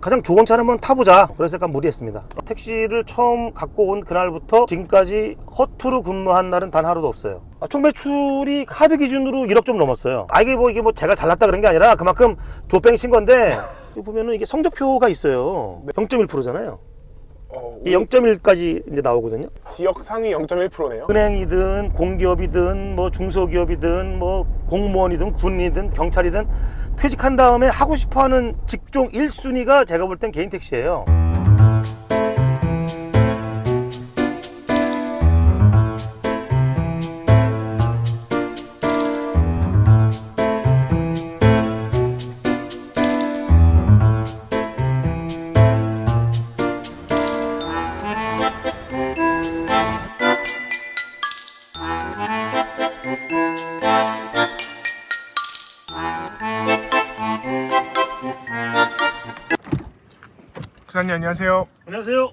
가장 좋은 차를 한번 타보자. 그래서 약간 무리했습니다. 택시를 처음 갖고 온 그날부터 지금까지 허투루 근무한 날은 단 하루도 없어요. 총 매출이 카드 기준으로 1억 좀 넘었어요. 이게 뭐 제가 잘났다 그런 게 아니라 그만큼 조뺑 친 건데 여기 보면은 이게 성적표가 있어요. 0.1%잖아요. 이게 0.1까지 이제 나오거든요. 지역 상위 0.1%네요. 은행이든 공기업이든 뭐 중소기업이든 뭐 공무원이든 군이든 경찰이든 퇴직한 다음에 하고 싶어하는 직종 1순위가 제가 볼 땐 개인 택시예요. 기사님 안녕하세요. 안녕하세요.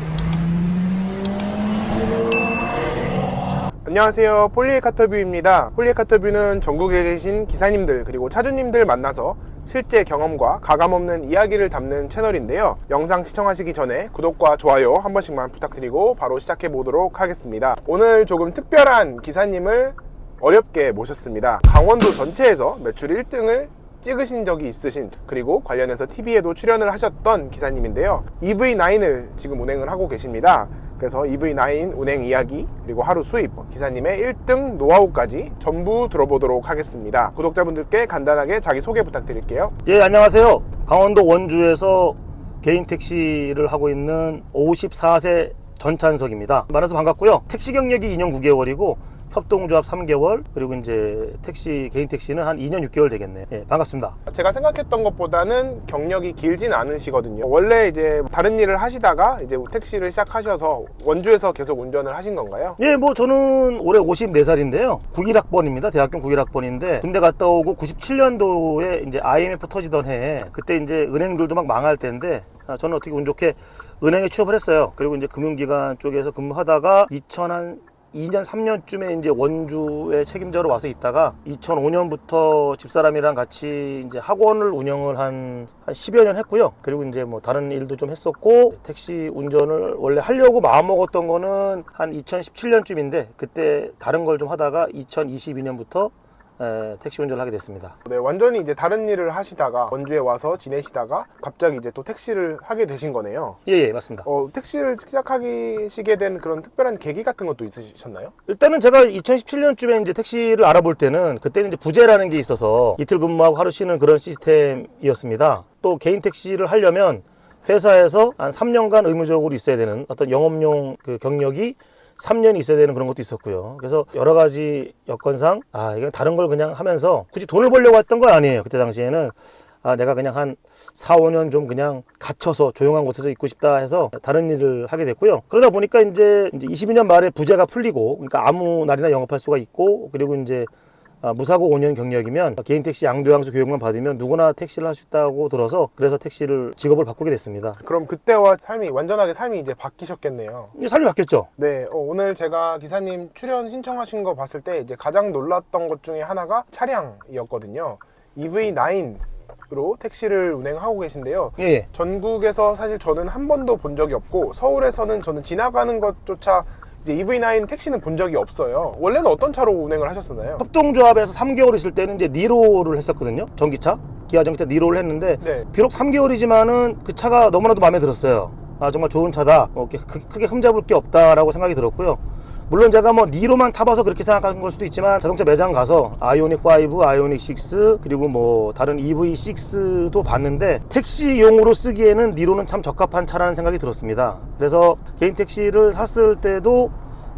안녕하세요. 폴리에카터뷰입니다. 폴리에카터뷰는 전국에 계신 기사님들 그리고 차주님들 만나서 실제 경험과 가감 없는 이야기를 담는 채널인데요. 영상 시청하시기 전에 구독과 좋아요 한 번씩만 부탁드리고 바로 시작해 보도록 하겠습니다. 오늘 조금 특별한 기사님을 어렵게 모셨습니다. 강원도 전체에서 매출 1등을 찍으신 적이 있으신, 그리고 관련해서 TV에도 출연을 하셨던 기사님인데요. EV9을 지금 운행을 하고 계십니다. 그래서 EV9 운행 이야기 그리고 하루 수입, 기사님의 1등 노하우까지 전부 들어보도록 하겠습니다. 구독자분들께 간단하게 자기소개 부탁드릴게요. 예, 안녕하세요. 강원도 원주에서 개인 택시를 하고 있는 54세 전찬석입니다. 만나서 반갑고요. 택시 경력이 2년 9개월이고 협동조합 3개월, 그리고 이제 개인 택시는 한 2년 6개월 되겠네요. 예, 반갑습니다. 제가 생각했던 것보다는 경력이 길진 않으시거든요. 원래 이제 다른 일을 하시다가 이제 택시를 시작하셔서 원주에서 계속 운전을 하신 건가요? 예, 뭐 저는 올해 54살인데요. 91학번입니다. 대학교 91학번인데 군대 갔다 오고 97년도에 이제 IMF 터지던 해에, 그때 이제 은행들도 막 망할 때인데 저는 어떻게 운 좋게 은행에 취업을 했어요. 그리고 이제 금융기관 쪽에서 근무하다가 2002년 3년쯤에 이제 원주에 책임자로 와서 있다가 2005년부터 집사람이랑 같이 이제 학원을 운영을 한 10여 년 했고요. 그리고 이제 뭐 다른 일도 좀 했었고, 택시 운전을 원래 하려고 마음먹었던 거는 한 2017년쯤인데 그때 다른 걸 좀 하다가 2022년부터 택시 운전을 하게 됐습니다. 네, 완전히 이제 다른 일을 하시다가 원주에 와서 지내시다가 갑자기 이제 또 택시를 하게 되신 거네요. 예, 맞습니다. 택시를 시작하시게 된 그런 특별한 계기 같은 것도 있으셨나요? 일단은 제가 2017년쯤에 이제 택시를 알아볼 때는 그때는 이제 부재라는 게 있어서 이틀 근무하고 하루 쉬는 그런 시스템이었습니다. 또 개인 택시를 하려면 회사에서 한 3년간 의무적으로 있어야 되는 어떤 영업용 그 경력이 3년이 있어야 되는 그런 것도 있었고요. 그래서 여러 가지 여건상 이건 다른 걸 그냥 하면서 굳이 돈을 벌려고 했던 건 아니에요. 그때 당시에는 내가 그냥 한 4, 5년 좀 그냥 갇혀서 조용한 곳에서 있고 싶다 해서 다른 일을 하게 됐고요. 그러다 보니까 이제 22년 말에 부재가 풀리고, 그러니까 아무 날이나 영업할 수가 있고, 그리고 이제 무사고 5년 경력이면 개인 택시 양도양수 교육만 받으면 누구나 택시를 할 수 있다고 들어서, 그래서 택시를 직업을 바꾸게 됐습니다. 그럼 그때와 완전하게 삶이 이제 바뀌셨겠네요. 삶이 바뀌었죠. 네, 오늘 제가 기사님 출연 신청하신 거 봤을 때 이제 가장 놀랐던 것 중에 하나가 차량이었거든요. EV9으로 택시를 운행하고 계신데요. 예. 전국에서 사실 저는 한 번도 본 적이 없고, 서울에서는 저는 지나가는 것조차 이제 EV9 택시는 본 적이 없어요. 원래는 어떤 차로 운행을 하셨었나요? 협동조합에서 3개월 있을 때는 이제 니로를 했었거든요. 전기차, 기아 전기차 니로를 했는데, 네. 비록 3개월이지만은 그 차가 너무나도 마음에 들었어요. 정말 좋은 차다. 크게 흠잡을 게 없다라고 생각이 들었고요. 물론 제가 뭐 니로만 타봐서 그렇게 생각한 걸 수도 있지만, 자동차 매장 가서 아이오닉 5, 아이오닉 6, 그리고 뭐 다른 EV6도 봤는데 택시용으로 쓰기에는 니로는 참 적합한 차라는 생각이 들었습니다. 그래서 개인 택시를 샀을 때도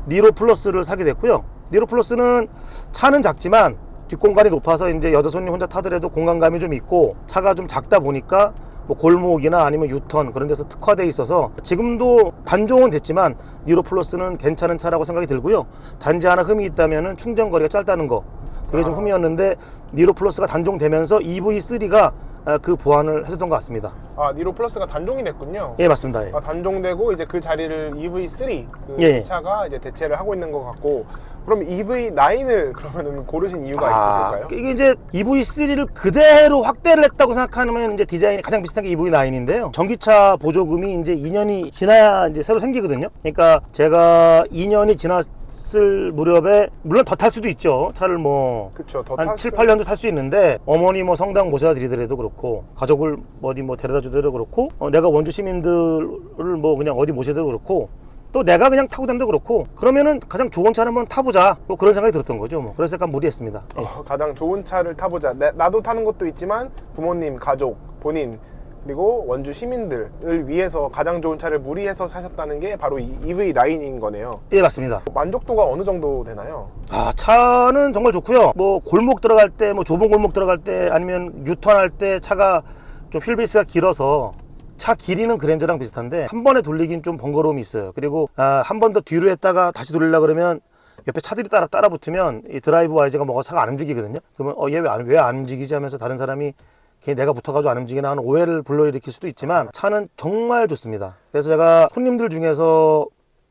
니로 플러스를 사게 됐고요. 니로 플러스는 차는 작지만 뒷공간이 높아서 이제 여자 손님 혼자 타더라도 공간감이 좀 있고, 차가 좀 작다 보니까 뭐 골목이나 아니면 유턴 그런 데서 특화되어 있어서 지금도 단종은 됐지만 니로 플러스는 괜찮은 차라고 생각이 들고요. 단지 하나 흠이 있다면은 충전 거리가 짧다는 거, 그게 좀 흠이었는데, 니로 플러스가 단종되면서 EV3가 그 보완을 해줬던 것 같습니다. 아, 니로 플러스가 단종이 됐군요. 예, 맞습니다. 예. 아, 단종되고 이제 그 자리를 EV3 그 예. 차가 이제 대체를 하고 있는 것 같고, 그럼 EV9을 그러면은 고르신 이유가 있으실까요? 이게 이제 EV3를 그대로 확대를 했다고 생각하면 이제 디자인이 가장 비슷한 게 EV9인데요. 전기차 보조금이 이제 2년이 지나야 이제 새로 생기거든요. 그러니까 제가 2년이 지났을 무렵에 물론 더 탈 수도 있죠. 차를 뭐 그쵸, 더 한 7, 8년도 탈 수 있는데 어머니 뭐 성당 모셔다 드리더라도 그렇고 가족을 어디 뭐 데려다 주더라도 그렇고 내가 원주 시민들을 뭐 그냥 어디 모시더라도 그렇고 또 내가 그냥 타고 다니도 그렇고 그러면은 가장 좋은 차를 한번 타보자 뭐 그런 생각이 들었던 거죠. 뭐 그래서 약간 무리했습니다. 예. 가장 좋은 차를 타보자. 나도 타는 것도 있지만 부모님, 가족, 본인 그리고 원주 시민들을 위해서 가장 좋은 차를 무리해서 사셨다는 게 바로 이 EV9인 거네요. 예, 맞습니다. 만족도가 어느 정도 되나요? 차는 정말 좋고요. 뭐 골목 들어갈 때, 뭐 좁은 골목 들어갈 때 아니면 유턴할 때 차가 좀 휠베이스가 길어서 차 길이는 그랜저랑 비슷한데 한 번에 돌리긴 좀 번거로움이 있어요. 그리고 한 번 더 뒤로 했다가 다시 돌리려고 그러면 옆에 차들이 따라 붙으면 이 드라이브 와이즈가 뭐가 차가 안 움직이거든요. 그러면 얘 왜 안 움직이지 하면서 다른 사람이 걔 내가 붙어가지고 안 움직이나 하는 오해를 불러일으킬 수도 있지만 차는 정말 좋습니다. 그래서 제가 손님들 중에서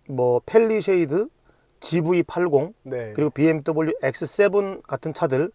뭐 펠리쉐이드, GV80 네. 그리고 BMW X7 같은 차들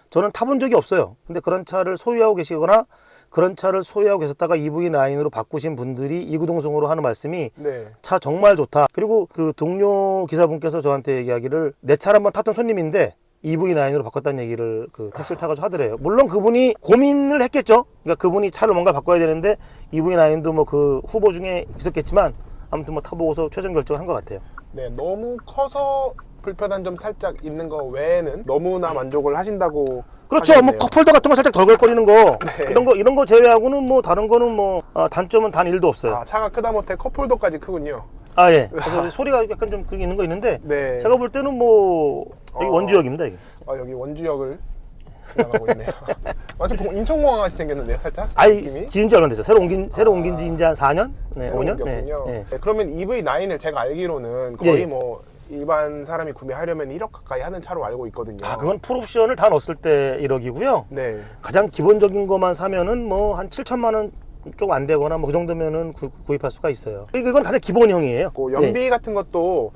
저는 타본 적이 없어요. 근데 그런 차를 소유하고 계시거나 그런 차를 소유하고 계셨다가 EV9으로 바꾸신 분들이 이구동성으로 하는 말씀이 네. 차 정말 좋다. 그리고 그 동료 기사분께서 저한테 얘기하기를 내 차를 한번 탔던 손님인데 EV9으로 바꿨다는 얘기를 그 택시를 타가지고 하더래요. 물론 그분이 고민을 했겠죠. 그러니까 그분이 차를 뭔가 바꿔야 되는데 EV9도 뭐 그 후보 중에 있었겠지만 아무튼 뭐 타보고서 최종 결정을 한 것 같아요. 네, 너무 커서 불편한 점 살짝 있는 거 외에는 너무나 만족을 하신다고. 그렇죠. 뭐 하셨네요. 컵홀더 같은 거 살짝 덜걸거리는 거 네. 이런 거 제외하고는 뭐 다른 거는 뭐 단점은 단 1도 없어요. 아, 차가 크다 못해 컵홀더까지 크군요. 예. 그래서 소리가 약간 좀 그게 있는 거 있는데 네. 제가 볼 때는 뭐 여기 원주역입니다. 이게. 여기 원주역을 지나가고 있네요. 마치 인천공항 같이 생겼는데요, 살짝. 아이 느낌이? 지은 지 얼마 됐어요? 새로 옮긴 지 이제 한 4년? 네, 새로 5년? 옮겼군요. 네. 네, 그러면 EV9을 제가 알기로는 거의 예. 뭐 일반 사람이 구매하려면 1억 가까이 하는 차로 알고 있거든요. 그건 풀옵션을 다 넣었을 때 1억이고요. 네. 가장 기본적인 것만 사면은 뭐 한 7천만 원 좀 안 되거나 뭐 그 정도면은 구입할 수가 있어요. 이건 가장 기본형이에요. 연비 네. 같은 것도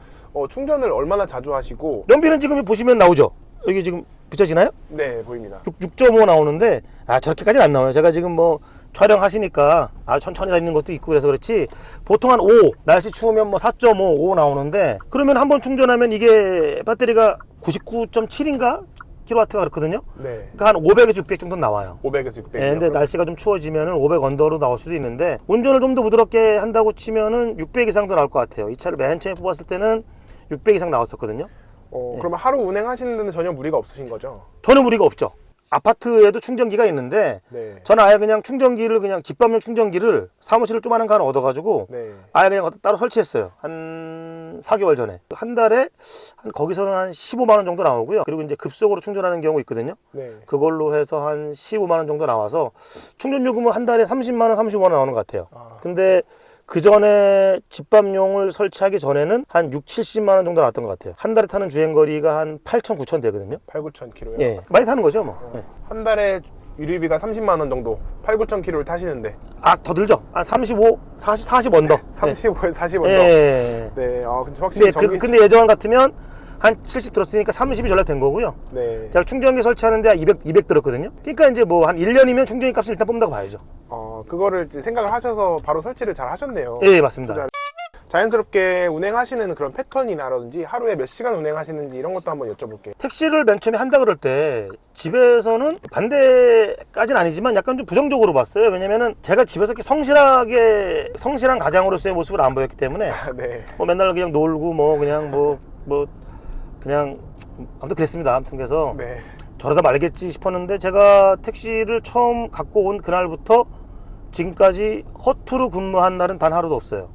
충전을 얼마나 자주 하시고. 연비는 지금 보시면 나오죠. 여기 지금 비춰지나요? 네, 보입니다. 6.5 나오는데 저렇게까지는 안 나와요. 제가 지금 뭐 촬영하시니까 천천히 다니는 것도 있고 그래서 그렇지 보통 한 5, 날씨 추우면 뭐 4.5, 5 나오는데 그러면 한 번 충전하면 이게 배터리가 99.7인가? 킬로와트가 그렇거든요. 네. 그러니까 한 500에서 600 정도 나와요. 500에서 600. 예, 근데 날씨가 좀 추워지면은 500 언더로 나올 수도 있는데 운전을 좀 더 부드럽게 한다고 치면은 600 이상도 나올 것 같아요. 이 차를 맨 처음에 뽑았을 때는 600 이상 나왔었거든요. 그러면 하루 운행하시는 데는 전혀 무리가 없으신 거죠? 전혀 무리가 없죠. 아파트에도 충전기가 있는데 네. 저는 아예 그냥 충전기를 그냥 집밥용 충전기를 사무실을 조그마한 거 하나 얻어가지고 네. 아예 그냥 따로 설치했어요. 한 4개월 전에. 한 달에 거기서는 한 15만 원 정도 나오고요. 그리고 이제 급속으로 충전하는 경우 있거든요. 네. 그걸로 해서 한 15만 원 정도 나와서 충전 요금은 한 달에 30만 원, 35만 원 나오는 것 같아요. 근데 그 전에 집밥용을 설치하기 전에는 한 6, 70만 원 정도 나왔던 것 같아요. 한 달에 타는 주행거리가 한 8천, 9천 되거든요. 8, 9천 킬로요? 예, 많이 타는 거죠, 뭐. 예. 한 달에 유류비가 30만 원 정도, 8, 9천 킬로를 타시는데. 더 들죠? 한 35, 40 언더. 35에서 40 언더. 예. 네, 근데 확실히 근데 예전 같으면 한 70 들었으니까 30이 전략된 거고요. 네. 제가 충전기 설치하는데 200 들었거든요. 그러니까 이제 뭐 한 1년이면 충전기 값을 일단 뽑는다고 봐야죠. 그거를 이제 생각을 하셔서 바로 설치를 잘 하셨네요. 예, 맞습니다. 자연스럽게 운행하시는 그런 패턴이라든지 하루에 몇 시간 운행하시는지 이런 것도 한번 여쭤볼게요. 택시를 맨 처음에 한다 그럴 때 집에서는 반대까지는 아니지만 약간 좀 부정적으로 봤어요. 왜냐면은 제가 집에서 이렇게 성실한 가장으로서의 모습을 안 보였기 때문에 네. 뭐 맨날 그냥 놀고 뭐 그냥 그냥 아무튼 그랬습니다. 아무튼 그래서 네. 저러다 말겠지 싶었는데 제가 택시를 처음 갖고 온 그날부터 지금까지 허투루 근무한 날은 단 하루도 없어요.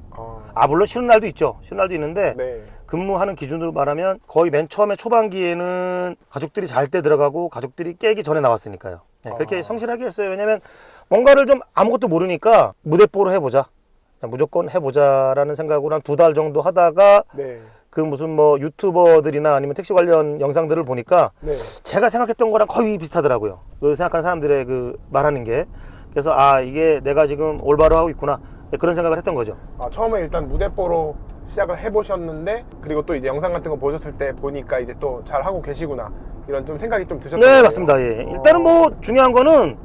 물론 쉬는 날도 있죠. 쉬는 날도 있는데 네. 근무하는 기준으로 말하면 거의 맨 처음에 초반기에는 가족들이 잘 때 들어가고 가족들이 깨기 전에 나왔으니까요. 네, 그렇게 성실하게 했어요. 왜냐면 뭔가를 좀 아무것도 모르니까 무대뽀로 해보자. 무조건 해보자라는 생각으로 한 2달 정도 하다가 네. 그 무슨 뭐 유튜버들이나 아니면 택시 관련 영상들을 보니까 네. 제가 생각했던 거랑 거의 비슷하더라고요. 그 생각하는 사람들의 그 말하는 게. 그래서 아 이게 내가 지금 올바로 하고 있구나 그런 생각을 했던 거죠. 아, 처음에 일단 무대뽀로 시작을 해보셨는데 그리고 또 이제 영상 같은 거 보셨을 때 보니까 이제 또 잘 하고 계시구나 이런 좀 생각이 좀 드셨던 네 거예요? 맞습니다. 예. 일단은 뭐 중요한 거는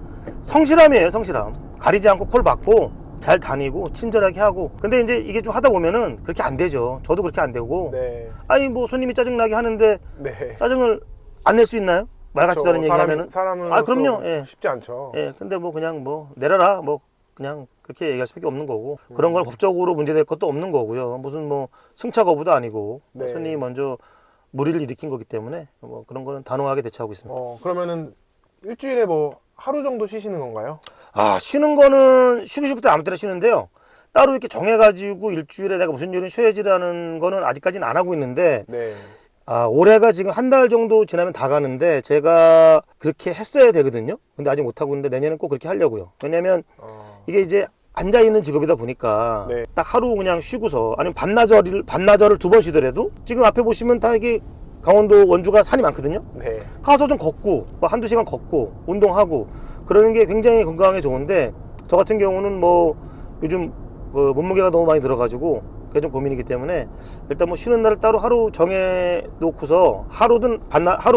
성실함이에요. 성실함. 가리지 않고 콜 받고 잘 다니고 친절하게 하고. 근데 이제 이게 좀 하다 보면은 그렇게 안 되죠. 저도 그렇게 안 되고. 네. 아니 뭐 손님이 짜증나게 하는데 네. 짜증을 안 낼 수 있나요? 말 같지도 않은 얘기하면은. 사람은 아 그럼요. 예. 쉽지 않죠. 예. 근데 뭐 그냥 뭐 내려라 뭐 그냥 그렇게 얘기할 수밖에 없는 거고 그런 걸 법적으로 문제될 것도 없는 거고요. 무슨 뭐 승차 거부도 아니고 네. 손님이 먼저 무리를 일으킨 거기 때문에 뭐 그런 거는 단호하게 대처하고 있습니다. 그러면은 일주일에 뭐 하루 정도 쉬시는 건가요? 아 쉬는 거는 쉬고 싶을 때 아무 때나 쉬는데요. 따로 이렇게 정해가지고 일주일에 내가 무슨 요일은 쉬어야지라는 거는 아직까지는 안 하고 있는데 네. 아 올해가 지금 한 달 정도 지나면 다 가는데 제가 그렇게 했어야 되거든요. 근데 아직 못 하고 있는데 내년엔 꼭 그렇게 하려고요. 왜냐면 이게 이제 앉아 있는 직업이다 보니까 네. 딱 하루 그냥 쉬고서 아니면 반나절을 2번 쉬더라도 지금 앞에 보시면 다 이게 강원도 원주가 산이 많거든요. 네. 가서 좀 걷고 뭐 한두 시간 걷고 운동하고 그러는 게 굉장히 건강에 좋은데 저 같은 경우는 뭐 요즘 그 몸무게가 너무 많이 들어가지고 그게 좀 고민이기 때문에 일단 뭐 쉬는 날을 따로 하루 정해 놓고서 하루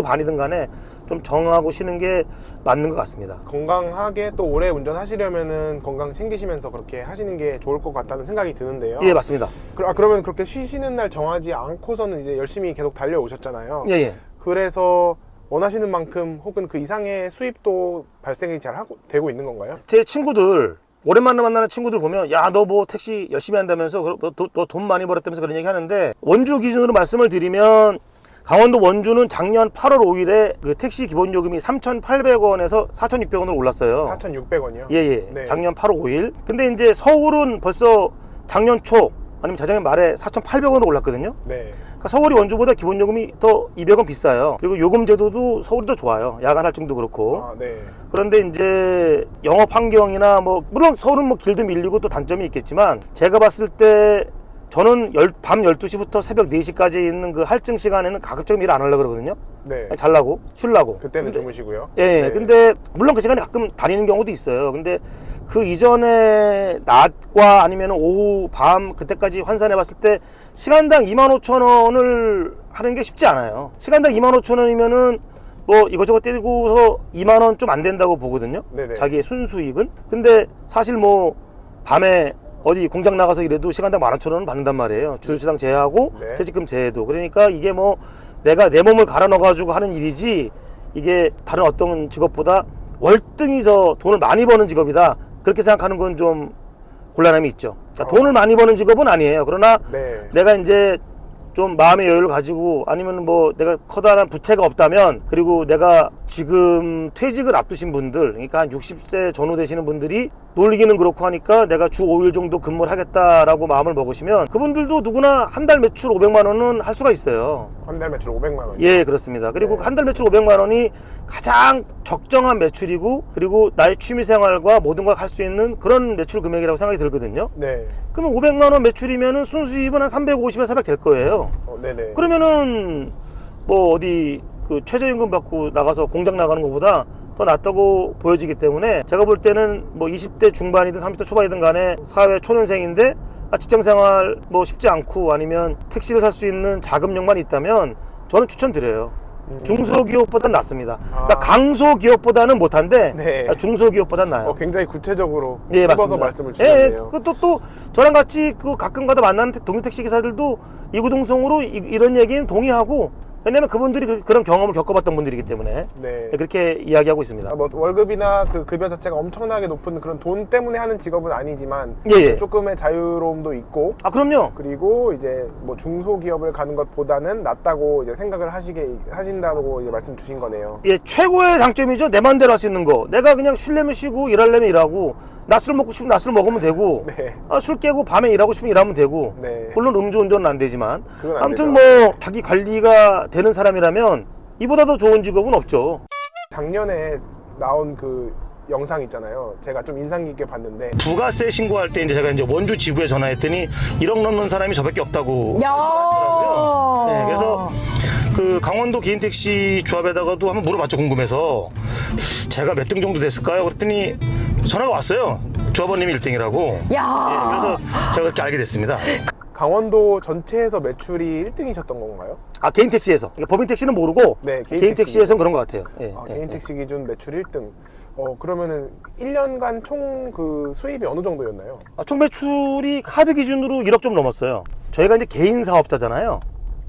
반이든 간에 좀 정하고 쉬는 게 맞는 것 같습니다. 건강하게 또 오래 운전하시려면은 건강 챙기시면서 그렇게 하시는 게 좋을 것 같다는 생각이 드는데요. 예 맞습니다. 그러면 그렇게 쉬시는 날 정하지 않고서는 이제 열심히 계속 달려오셨잖아요. 예. 그래서 원하시는 만큼 혹은 그 이상의 수입도 발생이 잘 되고 있는 건가요? 제 친구들 오랜만에 만나는 친구들 보면 야 너 뭐 택시 열심히 한다면서 너 돈 많이 벌었다면서 그런 얘기 하는데 원주 기준으로 말씀을 드리면 강원도 원주는 작년 8월 5일에 그 택시 기본 요금이 3,800원에서 4,600원으로 올랐어요. 4,600원이요? 예. 네. 작년 8월 5일. 근데 이제 서울은 벌써 작년 초 아니면 재작년 말에 4,800원으로 올랐거든요. 네. 그러니까 서울이 원주보다 기본 요금이 더 200원 비싸요. 그리고 요금 제도도 서울이 더 좋아요. 야간 할증도 그렇고. 아, 네. 그런데 이제 영업 환경이나 뭐 물론 서울은 뭐 길도 밀리고 또 단점이 있겠지만 제가 봤을 때 저는 밤 12시부터 새벽 4시까지 있는 그 할증 시간에는 가급적 일 안 하려고 그러거든요. 네. 잘라고 쉬려고. 그때는 근데, 주무시고요. 예. 네. 근데 물론 그 시간에 가끔 다니는 경우도 있어요. 근데 그 이전에 낮과 아니면 오후 밤 그때까지 환산해 봤을 때 시간당 25,000원을 하는 게 쉽지 않아요. 시간당 25,000원이면은 뭐 이것저것 떼고서 2만원 좀 안 된다고 보거든요. 네네. 자기의 순수익은. 근데 사실 뭐 밤에 어디 공장 나가서 일해도 시간당 15,000원은 받는단 말이에요. 주휴수당 제외하고 네. 퇴직금 제외도. 그러니까 이게 뭐 내가 내 몸을 갈아 넣어가지고 하는 일이지 이게 다른 어떤 직업보다 월등히서 돈을 많이 버는 직업이다. 그렇게 생각하는 건 좀 곤란함이 있죠. 그러니까 돈을 많이 버는 직업은 아니에요. 그러나 네. 내가 이제 좀 마음의 여유를 가지고 아니면 뭐 내가 커다란 부채가 없다면 그리고 내가 지금 퇴직을 앞두신 분들 그러니까 한 60세 전후 되시는 분들이 놀기는 그렇고 하니까 내가 주 5일 정도 근무를 하겠다라고 마음을 먹으시면 그분들도 누구나 한 달 매출 500만 원은 할 수가 있어요. 한 달 매출 500만 원. 예, 그렇습니다. 그리고 네. 한 달 매출 500만 원이 가장 적정한 매출이고 그리고 나의 취미 생활과 모든 걸 할 수 있는 그런 매출 금액이라고 생각이 들거든요. 네. 그러면 500만 원 매출이면은 순수입은 한 350에서 400 될 거예요. 네네. 그러면은 뭐 어디 그 최저임금 받고 나가서 공장 나가는 것보다 더 낫다고 보여지기 때문에 제가 볼 때는 뭐 20대 중반이든 30대 초반이든 간에 사회 초년생인데 직장생활 뭐 쉽지 않고 아니면 택시를 살 수 있는 자금력만 있다면 저는 추천드려요. 중소기업보단 낫습니다. 그러니까 강소기업보다는 못한데 네. 중소기업보단 나아요. 굉장히 구체적으로 예, 찝어서 맞습니다. 말씀을 주셨네요. 또 저랑 같이 그 가끔가다 만나는 동료 택시 기사들도 이구동성으로 이런 얘기는 동의하고 왜냐면 그분들이 그런 경험을 겪어봤던 분들이기 때문에 네. 그렇게 이야기하고 있습니다. 뭐 월급이나 그 급여 자체가 엄청나게 높은 그런 돈 때문에 하는 직업은 아니지만 예. 조금의 자유로움도 있고 아 그럼요. 그리고 이제 뭐 중소기업을 가는 것보다는 낫다고 이제 생각을 하신다고 이제 말씀 주신 거네요. 예, 최고의 장점이죠. 내 맘대로 할 수 있는 거. 내가 그냥 쉬려면 쉬고 일하려면 일하고 낮술 먹고 싶으면 낮술 먹으면 되고 네. 술 깨고 밤에 일하고 싶으면 일하면 되고 네. 물론 음주운전은 안 되지만 그건 안 아무튼 되죠. 뭐 자기 관리가 되는 사람이라면 이보다 더 좋은 직업은 없죠. 작년에 나온 그 영상 있잖아요. 제가 좀 인상 깊게 봤는데 부가세 신고할 때 이제 제가 이제 원주 지부에 전화했더니 1억 넘는 사람이 저밖에 없다고 하시더라고요. 네, 그래서 그 강원도 개인택시 조합에다가도 한번 물어봤죠. 궁금해서 제가 몇 등 정도 됐을까요? 그랬더니 전화가 왔어요. 조합원님이 1등이라고. 야. 그래서 제가 그렇게 알게 됐습니다. 강원도 전체에서 매출이 1등이셨던 건가요? 아, 개인 택시에서. 그러니까 법인 택시는 모르고 네, 개인 택시에서는 그런 것 같아요. 예, 예, 개인 예. 택시 기준 매출 1등. 그러면은 1년간 총 그 수입이 어느 정도였나요? 총 매출이 카드 기준으로 1억 좀 넘었어요. 저희가 이제 개인 사업자잖아요.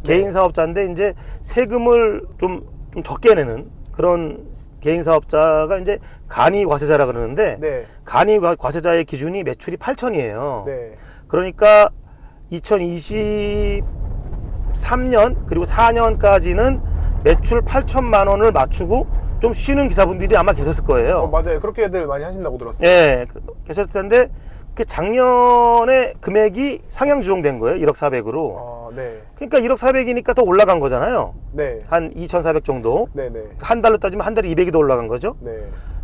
개인 사업자인데 이제 세금을 좀 적게 내는 그런 개인 사업자가 이제 간이 과세자라 그러는데 네. 간이 과세자의 기준이 매출이 8천이에요. 네. 그러니까 2023년 그리고 4년까지는 매출 8천만 원을 맞추고 좀 쉬는 기사분들이 아마 계셨을 거예요. 맞아요. 그렇게들 많이 하신다고 들었어요. 예, 계셨을 텐데 그 작년에 금액이 상향 조정된 거예요. 1억 400으로. 네. 그러니까 1억 400이니까 더 올라간 거잖아요. 네. 한 2,400 정도. 네네. 한 달로 따지면 한 달에 200이 더 올라간 거죠. 네.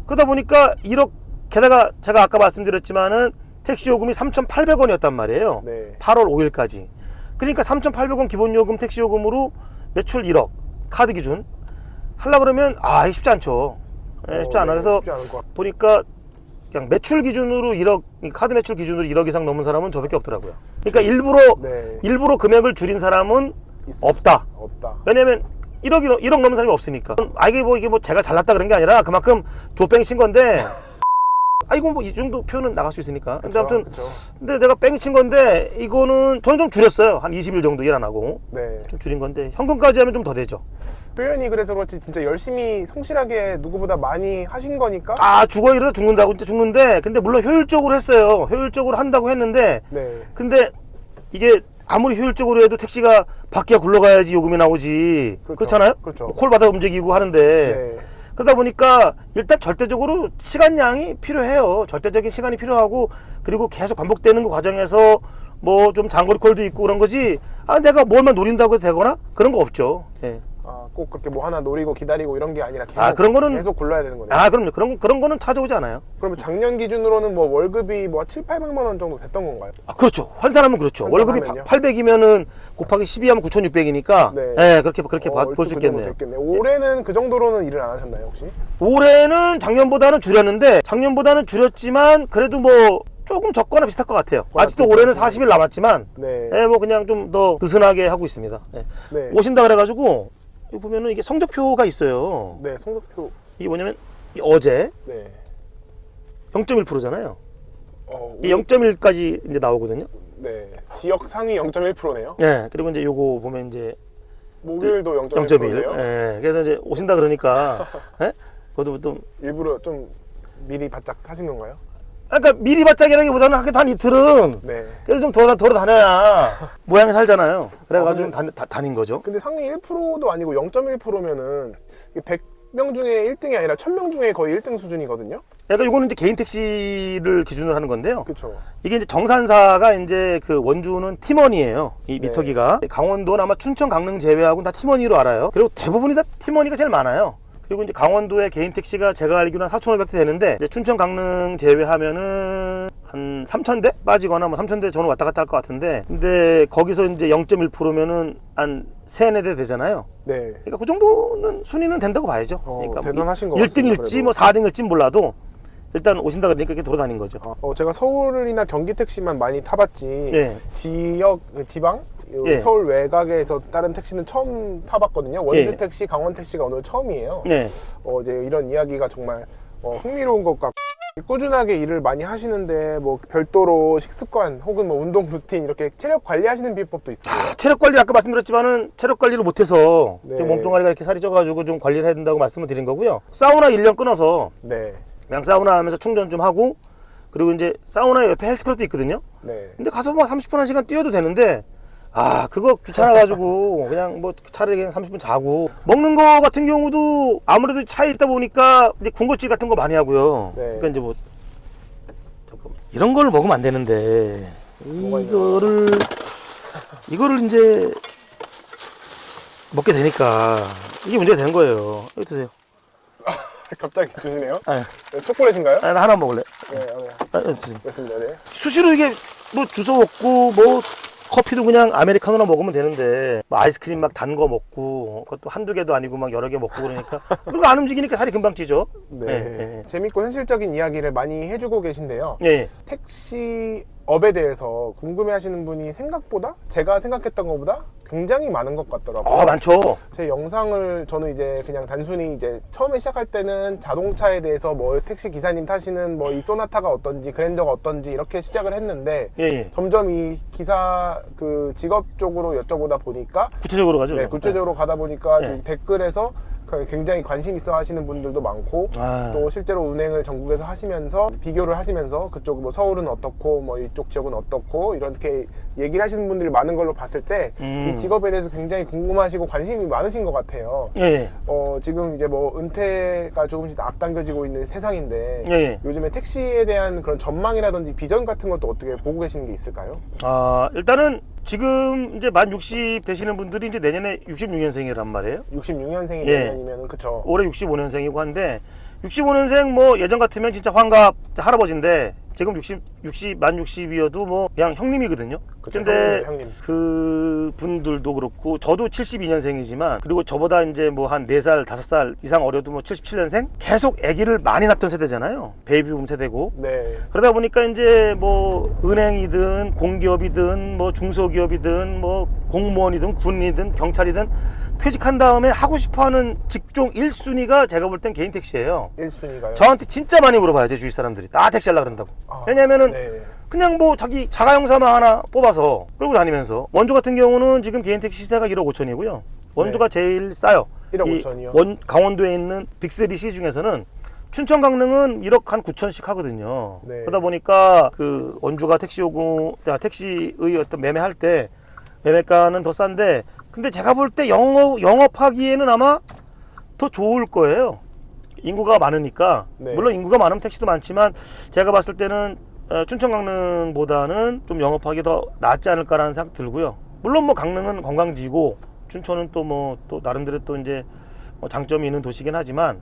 그러다 보니까 1억, 게다가 제가 아까 말씀드렸지만은 택시 요금이 3,800원이었단 말이에요. 네. 8월 5일까지. 그러니까 3,800원 기본 요금 택시 요금으로 매출 1억 카드 기준 하려고 그러면 이게 쉽지 않죠. 예, 쉽지 않아. 그래서 쉽지 않을 것 같아요. 보니까 그냥 매출 기준으로 1억, 카드 매출 기준으로 1억 이상 넘은 사람은 저밖에 없더라고요. 그러니까 네. 일부러 금액을 줄인 사람은 없다. 없다. 왜냐면 1억 넘는 사람이 없으니까. 이게 뭐 제가 잘났다 그런 게 아니라 그만큼 조뱅 친 건데 이거 뭐 이 정도 표현은 나갈 수 있으니까. 근데 아무튼 근데 내가 뺑 친 건데 이거는 저는 좀 줄였어요. 한 20일 정도 일 안 하고. 네. 좀 줄인 건데 현금까지 하면 좀 더 되죠. 표현이 그래서 그렇지 진짜 열심히 성실하게 누구보다 많이 하신 거니까. 죽어 이러다 죽는다고 진짜 죽는데 근데 물론 효율적으로 했어요. 효율적으로 한다고 했는데 네. 근데 이게 아무리 효율적으로 해도 택시가 밖에 굴러가야지 요금이 나오지. 그렇죠. 그렇잖아요? 그렇죠. 콜 받아 움직이고 하는데 네. 그러다 보니까 일단 절대적으로 시간량이 필요해요. 절대적인 시간이 필요하고 그리고 계속 반복되는 그 과정에서 뭐 좀 장거리 콜도 있고 그런 거지. 내가 뭘만 노린다고 해도 되거나 그런 거 없죠. 예. 꼭 그렇게 뭐 하나 노리고 기다리고 이런 게 아니라 계속, 그런 거는 계속 굴러야 되는 거네요. 그럼요. 그런 거는 찾아오지 않아요. 그러면 작년 기준으로는 뭐 월급이 뭐 7, 800만 원 정도 됐던 건가요? 그렇죠. 환산하면 그렇죠. 월급이 환산하면요? 800이면은 곱하기 12하면 9,600이니까 네. 그렇게 볼 수 있겠네요. 올해는 그 정도로는 일을 안 하셨나요, 혹시? 올해는 작년보다는 줄였는데 작년보다는 줄였지만 그래도 뭐 조금 적거나 비슷할 것 같아요. 아직도 올해는 40일 남았지만 네. 뭐 그냥 좀 더 느슨하게 하고 있습니다. 네. 오신다 그래가지고 여기 보면은 이게 성적표가 있어요. 네, 성적표. 이게 뭐냐면 어제 네. 0.1%잖아요. 이 우리- 0.1까지 이제 나오거든요. 네. 지역 상위 0.1%네요. 그리고 이제 요거 보면 이제 목요일도 0.1. 0.1%네요. 그래서 이제 오신다 그러니까 그것도 좀 일부러 좀 미리 바짝 하신 건가요? 그러니까 미리 바짝이라기보다는 학교 한 이틀은 네. 그래서 좀 돌아다녀야 모양이 살잖아요. 그래가지고 좀 다닌 거죠. 근데 상위 1%도 아니고 0.1%면은 100명 중에 1등이 아니라 1000명 중에 거의 1등 수준이거든요. 그러니까 이거는 이제 개인 택시를 기준으로 하는 건데요. 그렇죠. 이게 이제 정산사가 이제 그 원주는 팀원이에요. 이 네. 미터기가 강원도는 아마 춘천, 강릉 제외하고 다 팀원이로 알아요. 그리고 대부분이 다 팀원이가 제일 많아요. 그리고 이제 강원도의 개인 택시가 제가 알기로는 4,500대 되는데 이제 춘천, 강릉 제외하면은 한 3,000대 빠지거나 뭐 3,000대 저는 왔다 갔다 할 것 같은데 근데 거기서 이제 0.1%면은 한 3, 4대 되잖아요. 네. 그러니까 그 정도는 순위는 된다고 봐야죠. 그러니까 대단하신 것 1등일지 같습니다, 뭐 4등일지 몰라도 일단 오신다 그러니까 이렇게 돌아다닌 거죠. 제가 서울이나 경기 택시만 많이 타봤지 예. 지방 예. 서울 외곽에서 다른 택시는 처음 타봤거든요. 원주 예. 택시, 강원 택시가 오늘 처음이에요. 네. 이제 이런 이야기가 정말 흥미로운 것 같고 꾸준하게 일을 많이 하시는데 뭐 별도로 식습관 혹은 뭐 운동 루틴 이렇게 체력 관리하시는 비법도 있어요. 체력 관리 아까 말씀드렸지만은 체력 관리를 못해서 네. 좀 몸뚱아리가 이렇게 살이 쪄가지고 좀 관리를 해야 된다고 말씀을 드린 거고요. 사우나 1년 끊어서 네. 그냥 사우나 하면서 충전 좀 하고 그리고 이제 사우나 옆에 헬스클럽도 있거든요. 네. 근데 가서 뭐 30분 1시간 뛰어도 되는데 그거 귀찮아가지고 그냥 뭐 차라리 그냥 30분 자고 먹는 거 같은 경우도 아무래도 차에 있다 보니까 이제 군것질 같은 거 많이 하고요. 네. 그러니까 이제 뭐 잠깐만. 이런 걸 먹으면 안 되는데 이거를 이제 먹게 되니까 이게 문제가 되는 거예요. 여기 드세요. 갑자기 주시네요. 아, 네, 초콜릿인가요? 나 하나 먹을래. 네, 드세요. 됐습니다. 네. 수시로 이게 뭐 주워 먹고 뭐 커피도 그냥 아메리카노나 먹으면 되는데 뭐 아이스크림 막 단 거 먹고 그것도 한두 개도 아니고 막 여러 개 먹고 그러니까 그리고 안 움직이니까 살이 금방 찌죠. 네. 재밌고 현실적인 이야기를 많이 해주고 계신데요. 예. 택시업에 대해서 궁금해하시는 분이 생각보다 제가 생각했던 것보다 굉장히 많은 것 같더라고요. 많죠. 제 영상을 저는 이제 그냥 단순히 이제 처음에 시작할 때는 자동차에 대해서 뭐 택시 기사님 타시는 뭐 이 소나타가 어떤지 그랜저가 어떤지 이렇게 시작을 했는데 예. 점점 이 기사 그 직업 쪽으로 여쭤보다 보니까 구체적으로 가죠. 네, 구체적으로 가다 보니까 네. 이 댓글에서 굉장히 관심 있어 하시는 분들도 많고 또 실제로 운행을 전국에서 하시면서 비교를 하시면서 그쪽 뭐 서울은 어떻고 뭐 이쪽 지역은 어떻고 이렇게 얘기를 하시는 분들이 많은 걸로 봤을 때 이 직업에 대해서 굉장히 궁금하시고 관심이 많으신 것 같아요. 예. 지금 이제 뭐 은퇴가 조금씩 앞당겨지고 있는 세상인데 예. 요즘에 택시에 대한 그런 전망이라든지 비전 같은 것도 어떻게 보고 계시는 게 있을까요? 일단은 지금 이제 만 60 되시는 분들이 이제 내년에 66년생이란 말이에요. 66년생이 예. 내년이면 그쵸. 올해 65년생이고 한데 65년생 뭐 예전 같으면 진짜 환갑 할아버지인데 지금 만 60이어도 뭐 그냥 형님이거든요. 그쵸, 근데 형님. 그 분들도 그렇고 저도 72년생이지만 그리고 저보다 이제 뭐 한 4살, 5살 이상 어려도 뭐 77년생 계속 아기를 많이 낳던 세대잖아요. 베이비붐 세대고. 네. 그러다 보니까 이제 뭐 은행이든 공기업이든 뭐 중소기업이든 뭐 공무원이든 군인이든 경찰이든 퇴직한 다음에 하고 싶어하는 직종 1순위가 제가 볼 땐 개인 택시예요. 1순위가요? 저한테 진짜 많이 물어봐요. 제 주위 사람들이. 나 택시 하려고 그런다고. 왜냐면은 네. 그냥 뭐 자기 자가용사만 하나 뽑아서 끌고 다니면서 원주 같은 경우는 지금 개인 택시 시세가 1억 5천이고요. 원주가 제일 싸요. 1억 5천이요? 강원도에 있는 빅3시 중에서는 춘천 강릉은 1억 한 9천씩 하거든요. 네. 그러다 보니까 그 원주가 택시의 어떤 매매할 때 매매가는 더 싼데 근데 제가 볼 때 영업하기에는 아마 더 좋을 거예요. 인구가 많으니까. 네. 물론 인구가 많으면 택시도 많지만 제가 봤을 때는 춘천 강릉보다는 좀 영업하기 더 낫지 않을까라는 생각 들고요. 물론 뭐 강릉은 관광지고 춘천은 또 뭐 또 나름대로 또 이제 뭐 장점이 있는 도시긴 하지만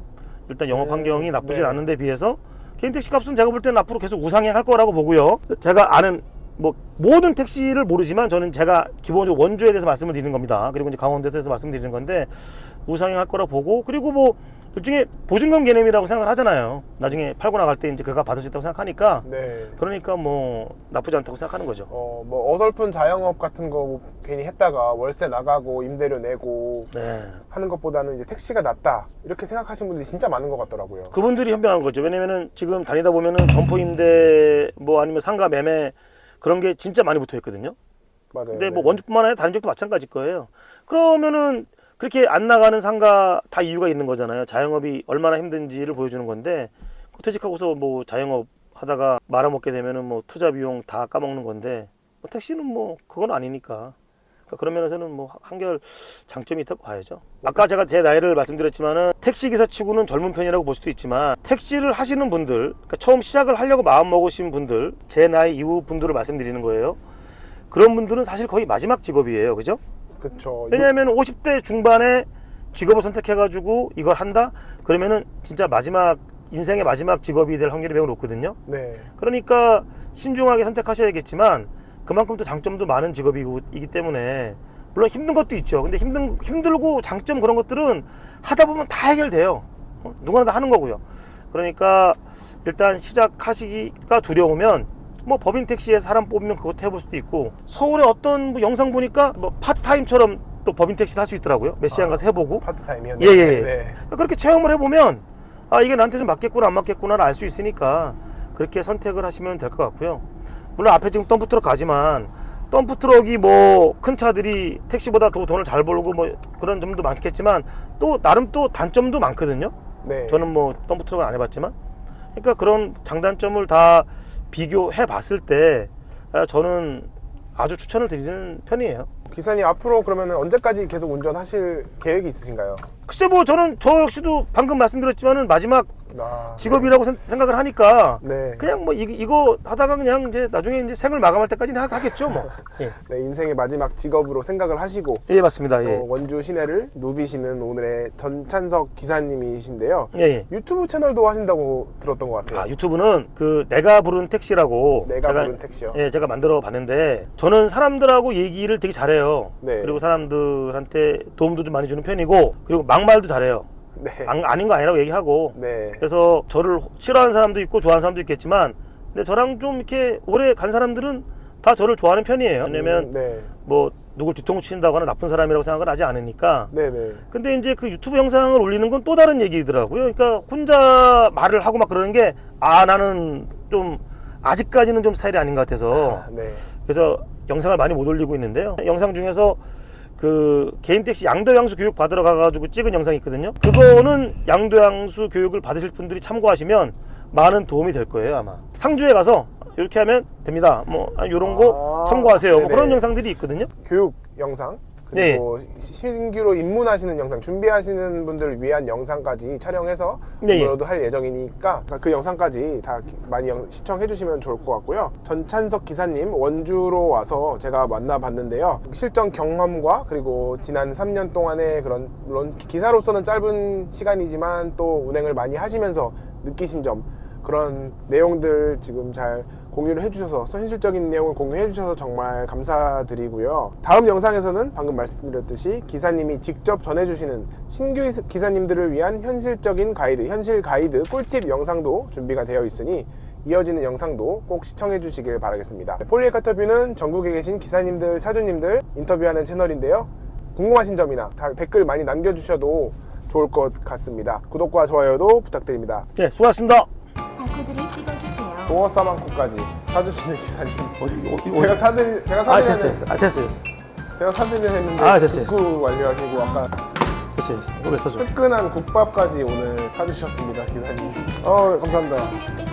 일단 영업 환경이 나쁘진 네. 않은데 비해서 개인 택시 값은 제가 볼 때는 앞으로 계속 우상향할 거라고 보고요. 제가 아는 뭐 모든 택시를 모르지만 저는 제가 기본적으로 원주에 대해서 말씀을 드리는 겁니다. 그리고 이제 강원도에 대해서 말씀드리는 건데 우상향할 거라 보고 그리고 뭐 일종의 보증금 개념이라고 생각을 하잖아요. 나중에 팔고 나갈 때 이제 그가 받을 수 있다고 생각하니까 네. 그러니까 뭐 나쁘지 않다고 생각하는 거죠. 뭐 어설픈 자영업 같은 거 괜히 했다가 월세 나가고 임대료 내고 네. 하는 것보다는 이제 택시가 낫다 이렇게 생각하시는 분들이 진짜 많은 것 같더라고요. 그분들이 현명한 거죠. 왜냐면은 지금 다니다 보면은 점포 임대 뭐 아니면 상가 매매 그런 게 진짜 많이 붙어 있거든요. 맞아요. 근데 뭐 네. 원주뿐만 아니라 다른 지역도 마찬가지일 거예요. 그러면은 그렇게 안 나가는 상가 다 이유가 있는 거잖아요. 자영업이 얼마나 힘든지를 보여주는 건데 퇴직하고서 뭐 자영업 하다가 말아먹게 되면은 뭐 투자 비용 다 까먹는 건데 뭐 택시는 뭐 그건 아니니까. 그러니까 그런 면에서는 뭐 한결 장점이 있다고 봐야죠. 아까 제가 제 나이를 말씀드렸지만은 택시 기사 치고는 젊은 편이라고 볼 수도 있지만 택시를 하시는 분들, 그러니까 처음 시작을 하려고 마음 먹으신 분들, 제 나이 이후 분들을 말씀드리는 거예요. 그런 분들은 사실 거의 마지막 직업이에요, 그죠? 그쵸. 왜냐하면 50대 중반에 직업을 선택해가지고 이걸 한다? 그러면은 진짜 인생의 마지막 직업이 될 확률이 매우 높거든요. 네. 그러니까 신중하게 선택하셔야겠지만 그만큼 또 장점도 많은 직업이기 때문에 물론 힘든 것도 있죠. 근데 힘들고 장점 그런 것들은 하다 보면 다 해결돼요. 누구나 다 하는 거고요. 그러니까 일단 시작하시기가 두려우면 뭐 법인 택시에 사람 뽑으면 그것도 해볼 수도 있고 서울에 어떤 뭐 영상 보니까 뭐 파트타임처럼 또 법인 택시를 할 수 있더라고요. 몇 시간 가서 해보고 파트타임이요? 예. 네. 그렇게 체험을 해보면 이게 나한테 좀 맞겠구나 안 맞겠구나를 알 수 있으니까 그렇게 선택을 하시면 될 것 같고요. 물론 앞에 지금 덤프트럭 가지만 덤프트럭이 뭐 큰 차들이 택시보다 더 돈을 잘 벌고 뭐 그런 점도 많겠지만 또 나름 또 단점도 많거든요. 네. 저는 뭐 덤프트럭은 안 해봤지만 그러니까 그런 장단점을 다 비교해 봤을 때 저는 아주 추천을 드리는 편이에요. 기사님 앞으로 그러면 언제까지 계속 운전하실 계획이 있으신가요? 글쎄 뭐 저는 저 역시도 방금 말씀드렸지만은 마지막 직업이라고 생각을 하니까 네. 그냥 뭐 이거 하다가 그냥 이제 나중에 이제 생을 마감할 때까지는 하겠죠 뭐. 예. 네, 인생의 마지막 직업으로 생각을 하시고 예, 맞습니다. 예. 원주 시내를 누비시는 오늘의 전찬석 기사님이신데요. 예, 예. 유튜브 채널도 하신다고 들었던 것 같아요. 아, 유튜브는 그 내가 부른 택시라고 내가 부른 택시요. 예, 제가 만들어 봤는데 저는 사람들하고 얘기를 되게 잘해요. 네. 그리고 사람들한테 도움도 좀 많이 주는 편이고 그리고 막말도 잘해요. 네. 아닌 거 아니라고 얘기하고 네. 그래서 저를 싫어하는 사람도 있고 좋아하는 사람도 있겠지만 근데 저랑 좀 이렇게 오래 간 사람들은 다 저를 좋아하는 편이에요. 왜냐면 네. 뭐 누굴 뒤통수 친다거나 나쁜 사람이라고 생각을 하지 않으니까. 네네. 근데 이제 그 유튜브 영상을 올리는 건 또 다른 얘기더라고요. 그러니까 혼자 말을 하고 막 그러는 게 나는 좀 아직까지는 좀 스타일이 아닌 것 같아서 네. 그래서 영상을 많이 못 올리고 있는데요. 영상 중에서 그 개인 택시 양도양수 교육 받으러 가가지고 찍은 영상이 있거든요. 그거는 양도양수 교육을 받으실 분들이 참고하시면 많은 도움이 될 거예요 아마. 상주에 가서 이렇게 하면 됩니다. 뭐 이런 거 참고하세요. 뭐 네네. 그런 영상들이 있거든요. 교육 영상 그리고 신규로 입문하시는 영상 준비하시는 분들을 위한 영상까지 촬영해서 네. 업로드 할 예정이니까 그 영상까지 다 많이 시청해 주시면 좋을 것 같고요. 전찬석 기사님 원주로 와서 제가 만나봤는데요. 실전 경험과 그리고 지난 3년 동안의 그런 물론 기사로서는 짧은 시간이지만 또 운행을 많이 하시면서 느끼신 점 그런 내용들 지금 잘 공유를 해주셔서 현실적인 내용을 공유해 주셔서 정말 감사드리고요. 다음 영상에서는 방금 말씀드렸듯이 기사님이 직접 전해주시는 신규 기사님들을 위한 현실적인 가이드, 현실 가이드 꿀팁 영상도 준비가 되어 있으니 이어지는 영상도 꼭 시청해 주시길 바라겠습니다. 폴리에카터뷰는 전국에 계신 기사님들, 차주님들 인터뷰하는 채널인데요. 궁금하신 점이나 댓글 많이 남겨주셔도 좋을 것 같습니다. 구독과 좋아요도 부탁드립니다. 네, 수고하셨습니다. 바코드를 찍어주세요. 동어사망코까지 사주시는 기사님. 어디? 제가 사드리는 됐어. 제가 사드리는 했는데 됐어. 듣고 완료하시고 아까 됐어. 이거 왜 써줘? 뜨끈한 국밥까지 오늘 사주셨습니다 기사님. 감사합니다.